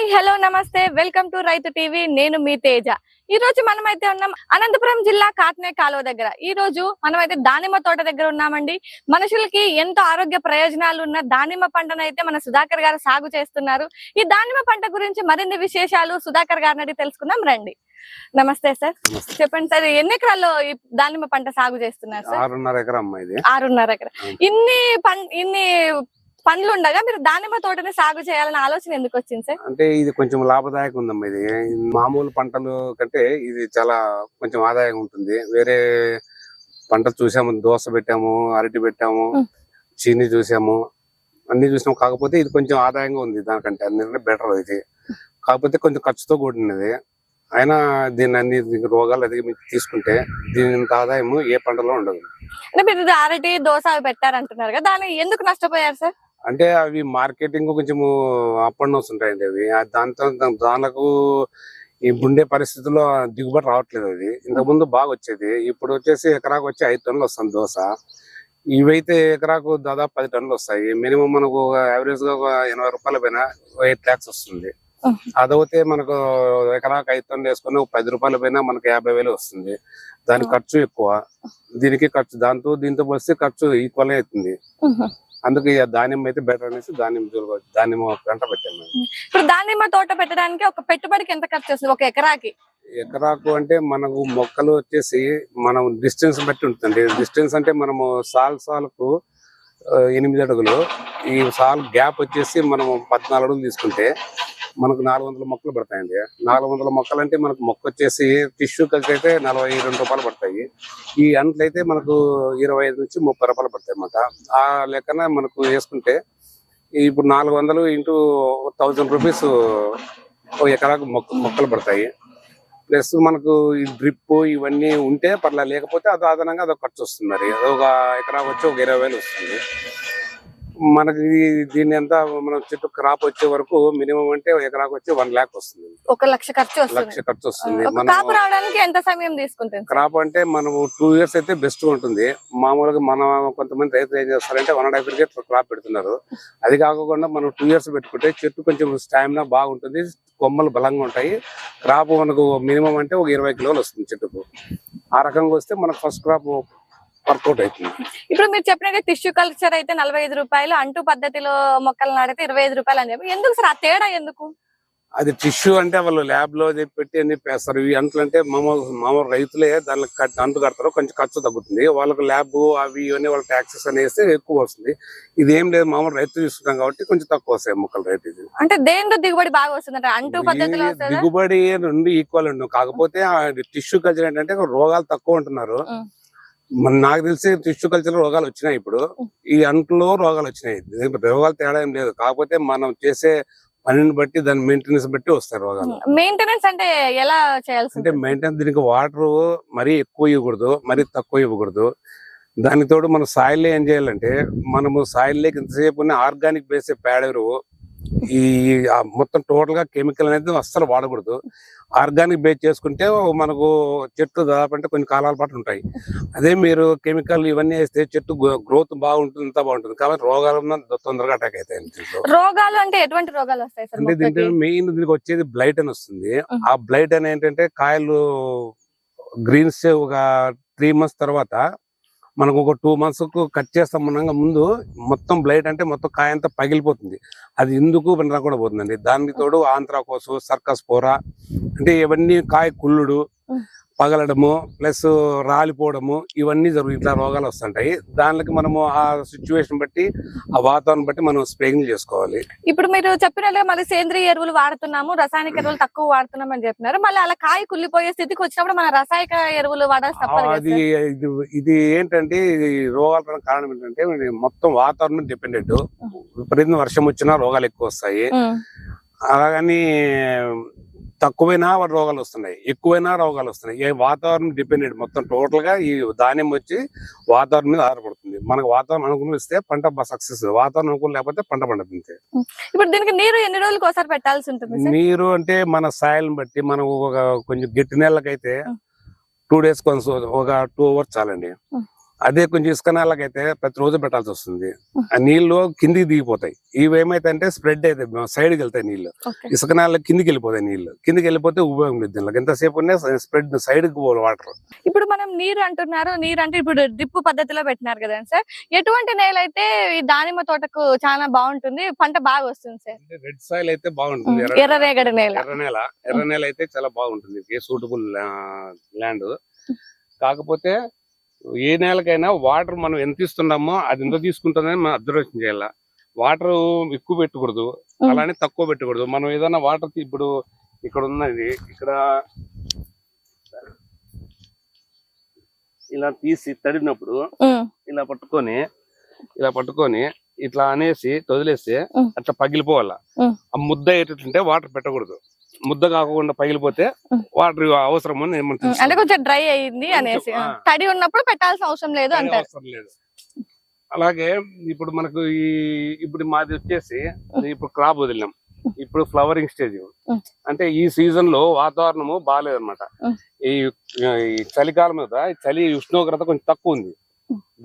Hi hello నమస్తే welcome to రైతు TV నేను మీ తేజ। ఈ రోజు మనమైతే ఉన్నాం అనంతపురం జిల్లా కాట్నే కాలువ దగ్గర। ఈ రోజు మనమైతే దానిమ్మ తోట దగ్గర ఉన్నామండి। మనుషులకి ఎంతో ఆరోగ్య ప్రయోజనాలు ఉన్న దానిమ్మ పంటను అయితే మన సుధాకర్ గారు సాగు చేస్తున్నారు। ఈ దానిమ్మ పంట గురించి మరిన్ని విశేషాలు సుధాకర్ గారిని అడిగి తెలుసుకుందాం రండి। నమస్తే సార్, చెప్పండి సార్, ఎన్ని ఎకరాల్లో ఈ దానిమ్మ పంట సాగు చేస్తున్నారు సార్? 6.5 ఎకరం అమ్మా ఇది। 6.5 ఎకరం। ఇన్ని పండ్లు ఉండగా మీరు దానిమ్మ తోటని సాగు చేయాలని ఆలోచన ఎందుకు వచ్చింది సార్? అంటే ఇది కొంచెం లాభదాయకం ఉందమ్మా। ఇది మామూలు పంటలు కంటే ఇది చాలా కొంచెం ఆదాయం ఉంటుంది। వేరే పంట చూసాము, దోస పెట్టాము, అరటి పెట్టాము, చీని చూసాము, అన్ని చూసాము। కాకపోతే ఇది కొంచెం ఆదాయంగా ఉంది దానికంటే, అన్నింటినీ బెటర్ ఇది। కాకపోతే కొంచెం ఖర్చుతో కూడినది అయినా దీన్ని అన్ని రోగాలు అది తీసుకుంటే దీని ఆదాయం ఏ పంటలో ఉండదు। అంటే మీరు అరటి దోస అవి పెట్టారంటున్నారు కదా, దాన్ని ఎందుకు నష్టపోయారు సార్? అంటే అవి మార్కెటింగ్ కొంచెం అప్ అండ్ డౌన్స్ ఉంటాయండి అవి। దానికి ఇప్పుడుండే పరిస్థితుల్లో దిగుబడి రావట్లేదు। అది ఇంతకుముందు బాగా వచ్చేది, ఇప్పుడు వచ్చేసి ఎకరాకు వచ్చి 5 టన్నులు వస్తుంది దోస। ఇవైతే ఎకరాకు దాదాపు 10 టన్నులు వస్తాయి। మినిమం మనకు యావరేజ్ గా 80 రూపాయల పైన 8 lakhs వస్తుంది। అదైతే మనకు ఎకరాకు 5 టన్నులు వేసుకుని 10 రూపాయల పైన మనకు 50,000 వస్తుంది। దాని ఖర్చు ఎక్కువ, దీనికి ఖర్చు, దీంతో పోస్తే ఖర్చు ఈక్వల్ అవుతుంది। అందుకే దానిమ్మ అయితే బెటర్ అనేసి దానిమ్మ పంట పెట్టాము। ఇప్పుడు దానిమ్మ తోట పెట్టడానికి ఒక పెట్టుబడికి ఎంత ఖర్చు వస్తుంది ఒక ఎకరాకి? ఎకరాకు అంటే మనకు మొక్కలు వచ్చేసి మనం డిస్టెన్స్ బట్టి ఉంటుంది। డిస్టెన్స్ అంటే మనము సాలుకు 8 అడుగులు, ఈ సాల్ గ్యాప్ వచ్చేసి మనం 14 అడుగులు తీసుకుంటే మనకు 400 మొక్కలు పడతాయండి। 400 మొక్కలు అంటే మనకు మొక్క వచ్చేసి టిష్యూ కల్చర్ అయితే 42 రూపాయలు పడతాయి। ఈ అంట్లు అయితే మనకు 25 నుంచి 30 రూపాయలు పడతాయి అన్నమాట। ఆ లెక్కన మనకు వేసుకుంటే ఇప్పుడు 400 ఇంటూ 1000 రూపీస్ ఒక ఎకరాకు మొక్కలు పడతాయి। ప్లస్ మనకు ఈ డ్రిప్ ఇవన్నీ ఉంటే పర్లా, లేకపోతే అది అదనంగా అదొక ఖర్చు వస్తుంది। మరి అదొక ఎకరాకు వచ్చి ఒక 20,000 వస్తుంది మనకి। దీన్ని ఎంత మనం చెట్టు క్రాప్ వచ్చే వరకు మినిమం అంటే ఎకరాకు వచ్చి 1 lakh వస్తుంది। 1,00,000 ఖర్చు వస్తుంది। క్రాప్ రావడానికి ఎంత సమయం తీసుకుంటుంది? క్రాప్ అంటే మనం 2 years అయితే బెస్ట్ ఉంటుంది। మామూలుగా మన కొంతమంది రైతులు ఏం చేస్తారంటే 1.5 years క్రాప్ పెడుతున్నారు। అది కాకుండా మనం 2 years పెట్టుకుంటే చెట్టు కొంచెం స్టామినా బాగుంటుంది, కొమ్మలు బలంగా ఉంటాయి। క్రాప్ మనకు మినిమం అంటే ఒక 20 కిలోలు వస్తుంది చెట్టుకు। ఆ రకంగా వస్తే మనకు ఫస్ట్ క్రాప్ వర్కౌట్ అవుతుంది। ఇప్పుడు మీరు చెప్పినట్టు టిష్యూ కల్చర్ అయితే 45 రూపాయలు, అంటూ పద్ధతిలో మొక్కలు నాటితే 25 రూపాయలు అని చెప్పి, ఎందుకు సార్ ఆ తేడా ఎందుకు? అది టిష్యూ అంటే వాళ్ళు ల్యాబ్ లో పెట్టి అన్ని పేస్తారు। ఇవి అంట్లు అంటే మామూలు రైతులే దానికి అంటు కడతారు, కొంచెం ఖర్చు తగ్గుతుంది వాళ్ళకి। ల్యాబ్ అవి ఇవన్నీ వాళ్ళ ట్యాక్సెస్ అని వేస్తే ఎక్కువ వస్తుంది। ఇది ఏం లేదు, మామూలు రైతు తీసుకుంటాం కాబట్టి కొంచెం తక్కువ వస్తాయి మొక్కలు రేట్। ఇది అంటే దేంతో దిగుబడి బాగా వస్తుంది? అంటూ పద్ధతిలో దిగుబడి రెండు ఈక్వల్ ఉండు, కాకపోతే టిష్యూ కల్చర్ ఏంటంటే రోగాలు తక్కువ ఉంటున్నారు। నాకు తెలిసి టిష్యూ కల్చర్ రోగాలు వచ్చినాయి, ఇప్పుడు ఈ అంట్లో రోగాలు వచ్చినాయి। రోగాలు తేడా ఏం లేదు, కాకపోతే మనం చేసే పనిని బట్టి దాని మెయింటెనెన్స్ బట్టి వస్తాయి రోగాలు। మెయింటెనెన్స్ అంటే ఎలా చేయాల్సి? అంటే మెయింటెనెన్స్ దీనికి వాటర్ మరీ ఎక్కువ ఇవ్వకూడదు, మరీ తక్కువ ఇవ్వకూడదు। దానికి తోడు మన సాయిల్ ఏం చేయాలంటే, మనము సాయిల్ లేక ఇంతసేపు ఆర్గానిక్ బేస్ పేడ ఎరువు, ఈ మొత్తం టోటల్ గా కెమికల్ అనేది అస్సలు వాడకూడదు। ఆర్గానిక్ బేస్ చేసుకుంటే మనకు చెట్టు దాదాపు అంటే కొన్ని కాలాల పాటు ఉంటాయి। అదే మీరు కెమికల్ ఇవన్నీ వేస్తే చెట్టు గ్రోత్ బాగుంటుంది, అంతా బాగుంటుంది, కాబట్టి రోగాలు తొందరగా అటాక్ అవుతాయి। రోగాలు అంటే ఎటువంటి రోగాలు వస్తాయి సార్? అంటే దీంట్లో మెయిన్ దీనికి వచ్చేది బ్లైట్ అని వస్తుంది। ఆ బ్లైట్ అని ఏంటంటే కాయలు గ్రీన్స్ ఒక 3 months తర్వాత మనకు ఒక 2 months కు కట్ చేస్తాం మనగా, ముందు మొత్తం బ్లైట్ అంటే మొత్తం కాయ అంతా పగిలిపోతుంది। అది ఎందుకు కూడా పోతుందండి। దానికి తోడు ఆంత్రాకోసు, సర్కస్ పోరా, అంటే ఇవన్నీ కాయ కుళ్ళుడు, పగలడము, ప్లస్ రాలిపోవడము, ఇవన్నీ ఇట్లా రోగాలు వస్తుంటాయి। దానికి మనము ఆ సిచ్యువేషన్ బట్టి, ఆ వాతావరణం బట్టి మనం స్ప్రేయింగ్ చేసుకోవాలి। ఇప్పుడు మీరు చెప్పినట్లుగా మళ్ళీ సేంద్రియ ఎరువులు వాడుతున్నాము, రసాయనిక ఎరువులు తక్కువ వాడుతున్నాం అని చెప్పినారు। మళ్ళీ అలా కాయ కుళ్ళిపోయే స్థితికి వచ్చినప్పుడు మన రసాయనిక ఎరువులు వాడాల్సి తప్పదు। ఇది ఏంటంటే రోగాల కారణం ఏంటంటే మొత్తం వాతావరణం డిపెండెంట్। విపరీతం వర్షం వచ్చినా రోగాలు ఎక్కువ వస్తాయి, అలాగని తక్కువైనా రోగాలు వస్తున్నాయి, ఎక్కువైనా రోగాలు వస్తున్నాయి। ఈ వాతావరణం డిపెండెంట్ మొత్తం టోటల్ గా। ఈ ధాన్యం వచ్చి వాతావరణం మీద ఆధారపడుతుంది। మనకు వాతావరణం అనుకూలిస్తే పంట సక్సెస్, వాతావరణం అనుకూలం లేకపోతే పంట పండుతుంది। ఇప్పుడు దీనికి నీరు ఎన్ని రోజులకు ఒకసారి పెట్టాల్సి ఉంటుంది? నీరు అంటే మన సాయిల్ బట్టి, మనం ఒక కొంచెం గట్టి నేలకైతే 2 days ఒక 2 hours చాలండి। అదే కొంచెం ఇసుక నేలకైతే ప్రతిరోజు పెట్టాల్సి వస్తుంది. ఆ నీళ్లు కిందికి దిగిపోతాయి. ఇవి ఏమైతే అంటే స్ప్రెడ్ అయితే సైడ్కి వెళ్తాయి నీళ్లు. ఇసుక నేల కిందికి వెళ్ళిపోతాయి నీళ్లు. కిందికి వెళ్ళిపోతే ఉపయోగం లేదు దీనిలో. ఎంతసేపు స్ప్రెడ్ సైడ్కి పోవాలి వాటర్. ఇప్పుడు మనం నీరు అంటున్నారు, నీరు అంటే ఇప్పుడు డ్రిప్ పద్ధతిలో పెట్టినారు కదా సార్. ఎటువంటి నేల అయితే ఈ దానిమ్మ తోటకు చాలా బాగుంటుంది, పంట బాగా వస్తుంది సార్? రెడ్ సాయిల్ అయితే బాగుంటుంది. ఎర్రరేగడి నేల. ఎర్ర నేల అయితే చాలా బాగుంటుంది, సూటబుల్ ల్యాండ్. కాకపోతే ఏ నేలకైనా వాటర్ మనం ఎంత ఇస్తున్నామో అది ఎంత తీసుకుంటుందని మనం అబ్జర్వేషన్ చేయాలి. వాటర్ ఎక్కువ పెట్టకూడదు, అలానే తక్కువ పెట్టకూడదు. మనం ఏదైనా వాటర్ ఇప్పుడు ఇక్కడ ఉన్నది, ఇక్కడ ఇలా తీసి తడినప్పుడు ఇలా పట్టుకొని ఇట్లా అనేసి వదిలేస్తే అట్లా పగిలిపోవాలా. ఆ ముద్ద ఏంటంటే వాటర్ పెట్టకూడదు. ముద్ద కాకుండా పగిలిపోతే వాటర్ అవసరం అంటే కొంచెం డ్రై అయింది అనేసి, తడి ఉన్నప్పుడు పెట్టాల్సిన అవసరం లేదు అంటారు. అలాగే ఇప్పుడు మనకు ఇప్పుడు మాది వచ్చేసి ఇప్పుడు క్రాప్ వదిలినాం. ఇప్పుడు ఫ్లవరింగ్ స్టేజ్. అంటే ఈ సీజన్ లో వాతావరణము బాగాలేదన్నమాట. ఈ చలికాలం మీద చలి ఉష్ణోగ్రత కొంచెం తక్కువ ఉంది.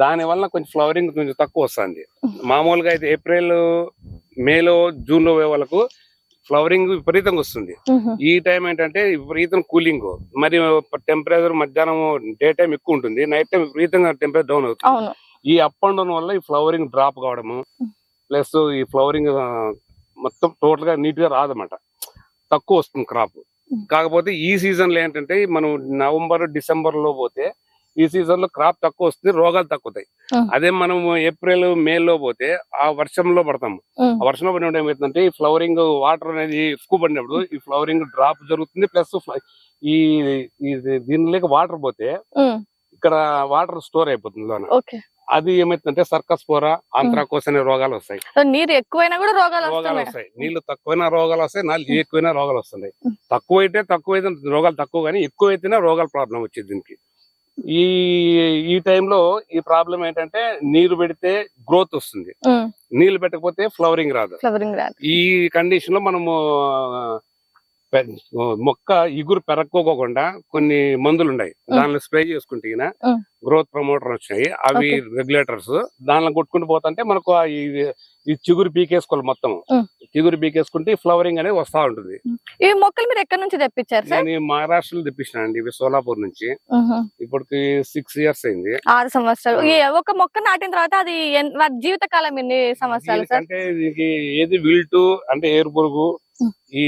దాని వల్ల కొంచెం ఫ్లవరింగ్ కొంచెం తక్కువ వస్తుంది. మామూలుగా అయితే ఏప్రిల్, మేలో, జూన్ లో వాళ్ళకు ఫ్లవరింగ్ విపరీతంగా వస్తుంది. ఈ టైం ఏంటంటే విపరీతం కూలింగ్, మరి టెంపరేచర్ మధ్యాహ్నం డే టైం ఎక్కువ ఉంటుంది, నైట్ టైం విపరీతంగా టెంపరేచర్ డౌన్ అవుతుంది. ఈ అప్ అండ్ డౌన్ వల్ల ఈ ఫ్లవరింగ్ డ్రాప్ కావడము, ప్లస్ ఈ ఫ్లవరింగ్ మొత్తం టోటల్ గా నీట్ గా రాదన్నమాట, తక్కువ వస్తుంది క్రాప్. కాకపోతే ఈ సీజన్ లో ఏంటంటే మనం నవంబర్, డిసెంబర్ లో పోతే ఈ సీజన్ లో క్రాప్ తక్కువ వస్తుంది, రోగాలు తక్కువతాయి. అదే మనం ఏప్రిల్, మే లో పోతే ఆ వర్షంలో పడతాము. ఆ వర్షంలో పడినప్పుడు ఏమవుతుందంటే ఈ ఫ్లవరింగ్ వాటర్ అనేది ఎక్కువ పడినప్పుడు ఈ ఫ్లవరింగ్ డ్రాప్ జరుగుతుంది. ప్లస్ ఈ దీనిలోకి వాటర్ పోతే ఇక్కడ వాటర్ స్టోర్ అయిపోతుంది లోన. అది ఏమైతుందంటే సర్కస్పోరా, ఆంత్రాకోస్ అనే రోగాలు వస్తాయి. నీరు ఎక్కువైనా కూడా రోగాలు వస్తాయి. నీళ్లు తక్కువైనా రోగాలు వస్తాయి, నీళ్ళు ఎక్కువైనా రోగాలు వస్తున్నాయి. తక్కువైతే రోగాలు తక్కువ, కానీ ఎక్కువైతేనే రోగాల ప్రాబ్లం వచ్చేది దీనికి. ఈ టైంలో ఈ ప్రాబ్లం ఏంటంటే నీరు పెడితే గ్రోత్ వస్తుంది, నీళ్లు పెట్టకపోతే ఫ్లవరింగ్ రాదు. ఈ కండిషన్ లో మనము మొక్క ఇగురు పెరక్కోకుండా కొన్ని మందులు ఉన్నాయి, దానిలో స్ప్రే చేసుకుంటే గ్రోత్ ప్రమోటర్ వచ్చినాయి, అవి రెగ్యులేటర్స్. దానిలో కొట్టుకుంటూ పోతుంటే మనకు ఈ చిగురు పీకేసుకోవాలి. మొత్తం చిగురు పీకేసుకుంటే ఫ్లవరింగ్ అనేది వస్తా ఉంటుంది. ఈ మొక్కలు మీరు ఎక్కడి నుంచి తెప్పించారు? నేను మహారాష్ట్రలో తెప్పించానండి, ఇవి సోలాపూర్ నుంచి. ఇప్పటికి 6 years అయింది. 6 సంవత్సరాలు. ఒక మొక్క నాటిన తర్వాత అది జీవిత కాలం ఎన్ని సంవత్సరాలు? అంటే దీనికి ఏది విల్టు అంటే ఏరు పురుగు, ఈ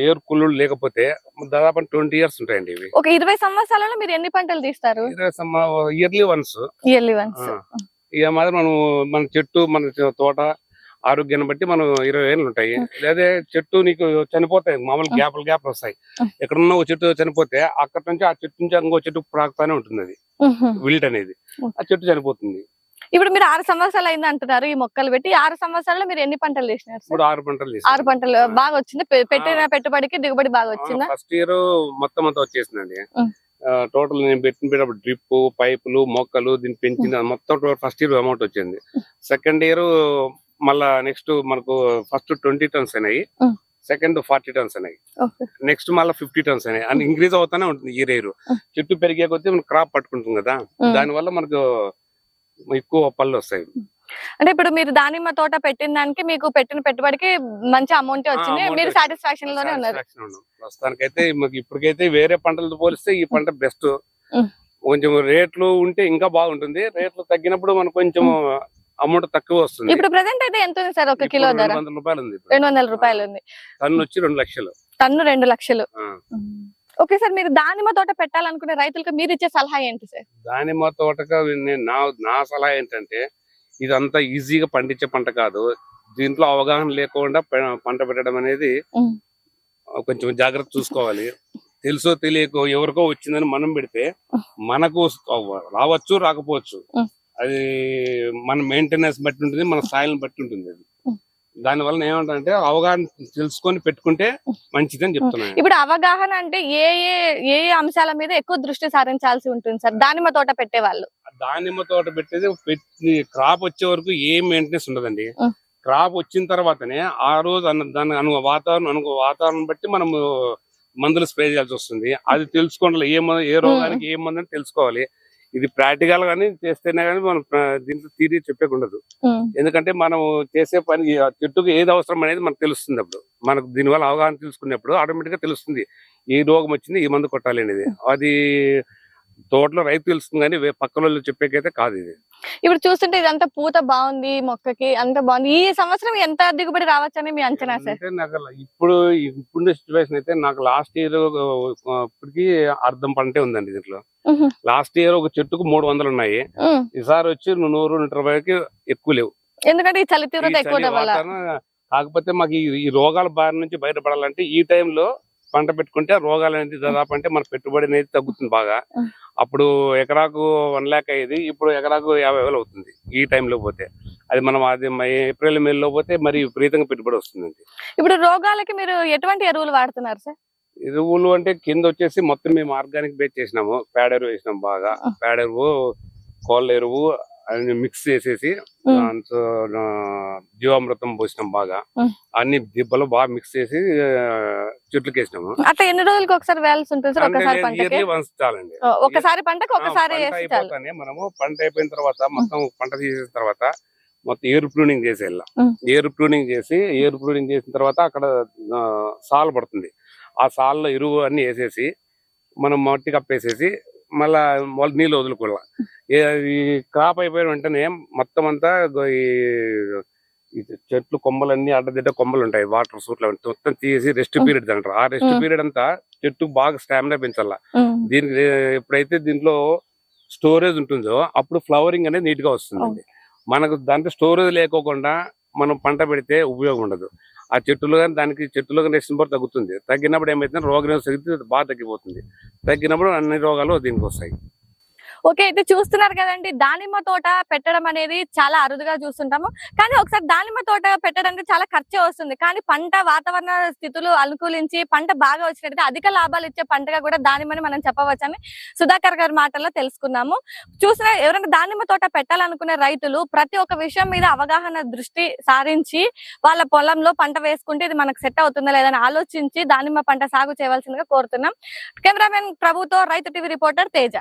ఏరు కుళ్ళు లేకపోతే దాదాపు 20 years ఉంటాయండి ఇవి. ఒక 20 సంవత్సరాలలో మీరు ఎన్ని పంటలు తీస్తారు? Yearly once. ఇక మాత్రం మన చెట్టు, మన తోట ఆరోగ్యాన్ని బట్టి మనం 20 ఏళ్ళు ఉంటాయి. లేదా చెట్టు నీకు చనిపోతాయి, మామూలు గ్యాప్ వస్తాయి. ఎక్కడున్నా ఒక చెట్టు చనిపోతే అక్కడ నుంచి ఆ చెట్టు నుంచి ఇంకో చెట్టు ప్రాకుతానే ఉంటుంది. అది విల్ట్ అనేది, ఆ చెట్టు చనిపోతుంది. ఇప్పుడు మీరు 6 సంవత్సరాలు అయింది అంటున్నారు ఈ మొక్కలు పెట్టి. 6 సంవత్సరాల్లో మీరు ఎన్ని పంటలు చేసినారు? ఇప్పుడు 6 పంటలు. 6 పంటలు బాగా వచ్చింది. పెట్టిన పెట్టుబడికి దిగుబడి బాగా వచ్చిందా? ఫస్ట్ ఇయర్ మొత్తం అంతా వచ్చేసిందండి. టోటల్ నేను పెట్టినప్పుడు డ్రిప్, పైపులు, మొక్కలు, దీన్ని పెంచిన మొత్తం ఫస్ట్ ఇయర్ అమౌంట్ వచ్చింది. సెకండ్ ఇయర్ మళ్ళా నెక్స్ట్ మనకు ఫస్ట్ 20 tons అయినాయి, సెకండ్ 40 tons అయినాయి, నెక్స్ట్ మళ్ళీ 50 tons అయినాయి. అని ఇంక్రీజ్ అవుతానే ఉంటుంది ఈ రేరు. చెట్టు పెరిగే కొద్దీ మనకు క్రాప్ పట్టుకుంటుంది కదా, దాని వల్ల మనకు ఎక్కువ పళ్ళు వస్తాయి. అంటే ఇప్పుడు మీరు దానిమ్మ తోట పెట్టిన దానికి మీకు పెట్టిన పెట్టుబడికి మంచి అమౌంట్ వచ్చింది, మీరు సాటిస్ఫాక్షన్ లోనే ఉన్నారు ప్రస్తుతానికైతే. ఇప్పటికైతే వేరే పంటలతో పోలిస్తే ఈ పంట బెస్ట్. కొంచెం రేట్లు ఉంటే ఇంకా బాగుంటుంది, రేట్లు తగ్గినప్పుడు మనకు కొంచెం అమౌంట్ తక్కువ వస్తుంది. ఇప్పుడు ప్రెసెంట్ అయితే ఎంత ఉంది సార్ ఒక కిలో ధర? 200 రూపాయలు ఉంది. 200 రూపాయలు ఉంది. టన్ను వచ్చి 2 లక్షలు. టన్ను 2 లక్షలు. ఓకే సార్, మీరు దానిమ్మ తోట పెట్టాలనుకునే రైతులకు మీరు ఇచ్చే సలహా ఏంటి సార్? దానిమ్మ తోటగా నా సలహా ఏంటంటే, ఇదంతా ఈజీగా పండించే పంట కాదు. దీంట్లో అవగాహన లేకుండా పంట పెట్టడం అనేది కొంచెం జాగ్రత్త చూసుకోవాలి. తెలుసో తెలియకో ఎవరికో వచ్చిందని మనం పెడితే మనకు రావచ్చు, రాకపోవచ్చు. అది మన మెయింటెనెన్స్ బట్టి ఉంటుంది, మన స్థాయిని బట్టి ఉంటుంది. అది దానివల్ల ఏమంటే అవగాహన తెలుసుకొని పెట్టుకుంటే మంచిదని చెప్తున్నాను. ఇప్పుడు అవగాహన అంటే ఏ అంశాల మీద ఎక్కువ దృష్టి సారించాల్సి ఉంటుంది సార్ దానిమ్మ తోట పెట్టే వాళ్ళు? దానిమ్మ తోట పెట్టేది క్రాప్ వచ్చే వరకు ఏం మెయింటెనెన్స్ ఉండదండి. క్రాప్ వచ్చిన తర్వాతనే ఆ రోజు దాని వాతావరణం బట్టి మనం మందులు స్ప్రే చేయాల్సి వస్తుంది. అది తెలుసుకోవాలి, ఏ రోగానికి ఏ మందు అని తెలుసుకోవాలి. ఇది ప్రాక్టికల్ గానీ చేస్తేనే కానీ మనం దీంట్లో థియరీ చెప్పేకుండదు. ఎందుకంటే మనం చేసే పని ఆ చెట్టుకు ఏది అవసరం అనేది మనకు తెలుస్తుంది. అప్పుడు మనకు దీనివల్ల అవగాహన తెలుసుకున్నప్పుడు ఆటోమేటిక్ గా తెలుస్తుంది ఏ రోగం వచ్చింది, ఈ మందు కొట్టాలి అనేది. అది తోటలో రైతు తెలుస్తుంది కానీ పక్కన వాళ్ళు చెప్పేకైతే కాదు ఇది. ఇప్పుడు చూస్తుంటే ఇదంతా పూత బాగుంది, మొక్కకి అంత బాగుంది. ఈ సంవత్సరం ఎంత దిగుబడి రావచ్చని మీ అంచనా సార్? అంటే నాకు ఇప్పుడు సిచ్యువేషన్ అయితే నాకు లాస్ట్ ఇయర్ ఇప్పటికి అర్ధం పంటే ఉందండి దీంట్లో. లాస్ట్ ఇయర్ ఒక చెట్టుకు 300 ఉన్నాయి. ఈసారి వచ్చి 100-120కి ఎక్కువ లేవు. ఎందుకంటే ఈ చలి తీవ్రత ఎక్కువ వల్ల. కాకపోతే మాకు ఈ రోగాల బారి నుంచి బయటపడాలంటే ఈ టైంలో పంట పెట్టుకుంటే రోగాలు అనేది దాదాపు అంటే మన పెట్టుబడి అనేది తగ్గుతుంది బాగా. అప్పుడు ఎకరాకు 1 lakh అయ్యేది, ఇప్పుడు ఎకరాకు 50,000 అవుతుంది ఈ టైంలో పోతే. అది మనం అది ఏప్రిల్ మే లో పోతే మరి విపరీతంగా పెట్టుబడి వస్తుందండి. ఇప్పుడు రోగాలకి మీరు ఎటువంటి ఎరువులు వాడుతున్నారు సార్? ఎరువులు అంటే కింద వచ్చేసి మొత్తం మేము ఆర్గానిక్ బేస్ చేసినాము. పేడ ఎరువు వేసినాం బాగా. పేడ ఎరువు, కోళ్ళ ఎరువు అన్ని మిక్స్ చేసేసి దాంతో జీవామృతం పోసినాం బాగా. అన్ని దిబ్బలు బాగా మిక్స్ చేసి చెట్లకి వేసినాము. అట్లా ఎన్ని రోజులకి ఒకసారి వేయాల్సి ఉంటుంది సార్? ఒకసారి పంటకి చాలండి. ఒకసారి పంటకి ఒకసారి మనము పంట అయిపోయిన తర్వాత మొత్తం పంట తీసేసిన తర్వాత మొత్తం ఏరు ప్రూనింగ్ చేసి వెళ్ళాం. ఏరు ప్రూనింగ్ చేసిన తర్వాత అక్కడ సాల్ పడుతుంది. ఆ సాల్లో ఎరువు అన్ని వేసేసి మనం మట్టి కప్పేసేసి మళ్ళా నీళ్ళు వదులుకోవాలి. ఈ క్రాప్ అయిపోయిన వెంటనే మొత్తం అంతా ఈ చెట్లు కొమ్మలన్నీ అడ్డదిడ్డ కొమ్మలు ఉంటాయి, వాటర్ సూట్లు మొత్తం తీసి రెస్ట్ పీరియడ్ అంటారు. ఆ రెస్ట్ పీరియడ్ అంతా చెట్టు బాగా స్టామినా పెంచాల. దీనికి ఎప్పుడైతే దీంట్లో స్టోరేజ్ ఉంటుందో అప్పుడు ఫ్లవరింగ్ అనేది నీట్ గా వస్తుందండి. మనకు దాంట్లో స్టోరేజ్ లేకోకుండా మనం పంట పెడితే ఉపయోగం ఉండదు. ఆ చెట్టులో కానీ దానికి చెట్టులో కానీ నెక్స్ట్ తగ్గుతుంది. తగ్గినప్పుడు ఏమైతే రోగ శక్తి బాగా తగ్గిపోతుంది. తగ్గినప్పుడు అన్ని రోగాలు దీనికి వస్తాయి. ఓకే, అయితే చూస్తున్నారు కదండి, దానిమ్మ తోట పెట్టడం అనేది చాలా అరుదుగా చూస్తుంటాము. కానీ ఒకసారి దానిమ్మ తోట పెట్టడానికి చాలా ఖర్చే వస్తుంది. కానీ పంట వాతావరణ స్థితులు అనుకూలించి పంట బాగా వచ్చినట్టు అధిక లాభాలు ఇచ్చే పంటగా కూడా దానిమ్మని మనం చెప్పవచ్చని సుధాకర్ గారి మాటల్లో తెలుసుకున్నాము. చూసిన ఎవరైనా దానిమ్మ తోట పెట్టాలనుకునే రైతులు ప్రతి ఒక్క విషయం మీద అవగాహన దృష్టి సారించి వాళ్ళ పొలంలో పంట వేసుకుంటే ఇది మనకు సెట్ అవుతుందా లేదని ఆలోచించి దానిమ్మ పంట సాగు చేయవలసిందిగా కోరుతున్నాం. కెమెరామెన్ ప్రభుతో రైతు టీవీ రిపోర్టర్ తేజ.